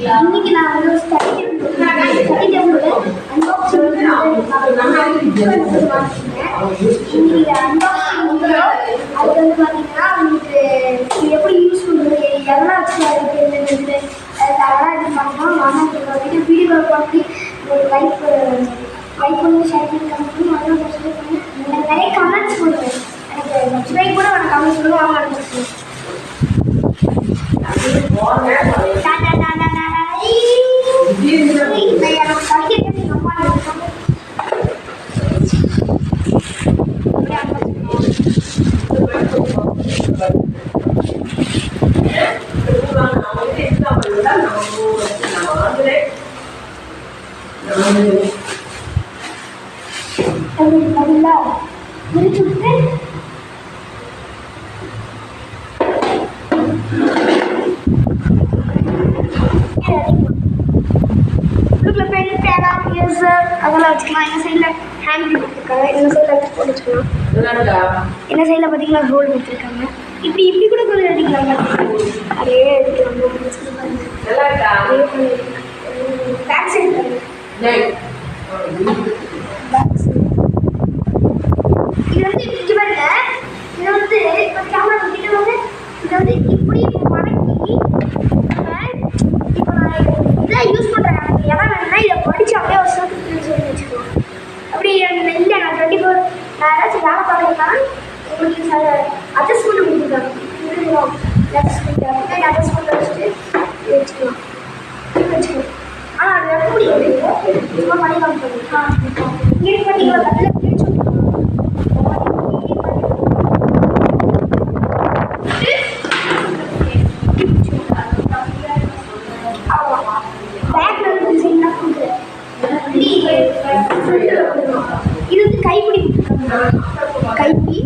இன்னைக்கு நான் வந்து ஸ்டடி டேபிள் அன்பாக்சிங் இன்னைக்கு அன்பாக்சிங் அது வந்து பார்த்தீங்கன்னா உங்களுக்கு எப்படி யூஸ் பண்ணுறது எல்லாம் வச்சு அதுக்கு அதெல்லாம் இது பண்ணோம். ஆனால் வந்துட்டு வீடியோ பார்த்து ஒரு லைக் பண்ணி ஷேர் பண்ணி கமெண்ட் பண்ணி அதெல்லாம் சப்ஸ்கிரைப் பண்ணி எனக்கு நிறைய கமெண்ட்ஸ் கொடுங்க. எனக்கு சப்ஸ்கிரைப் கூட எனக்கு கமெண்ட் சொல்லுவாங்க அனுப்பிச்சு அதெல்லாம் வச்சுக்கலாம். என்ன சைடில் ஹேண்ட் கொடுத்துருக்காங்க, என்ன சைடில் போட்டு வச்சுக்கலாம். என்ன சைடில் பார்த்தீங்கன்னா ரோல் கொடுத்துருக்காங்க. இப்படி கூட கொஞ்சம் எடுக்கலாம். அதே எடுக்கலாம். பேக் சைடு இது வந்து இங்கே பாருங்க. இதை வந்து இப்போ கேமரா கிட்ட வந்து இதை வந்து இப்படி மடக்கி இப்போ நான் இதை யூஸ் பண்ணுறேன். எனக்கு இடம் வேணும்னா இதை படித்து அப்படியே ஒரு சர்க்கிள் சொல்லி வச்சுக்கலாம். அப்படி இல்லை நான் 24 நான் ஏதாச்சும் வேலை பார்க்குறேன்னா உங்களுக்கு அட்ஜஸ்ட்மெண்ட் கொடுத்துருக்காங்க. அட்ஜஸ்ட்மெண்ட் வச்சுட்டு வச்சுக்கலாம் ஆனால் அது வைக்க முடியாது. சும்மா பண்ணி காமிக்கலாம். இங்கே பார்த்தீங்களா அதில் பிரிச்சு இது வந்து கைப்பிடி கைப்பிடி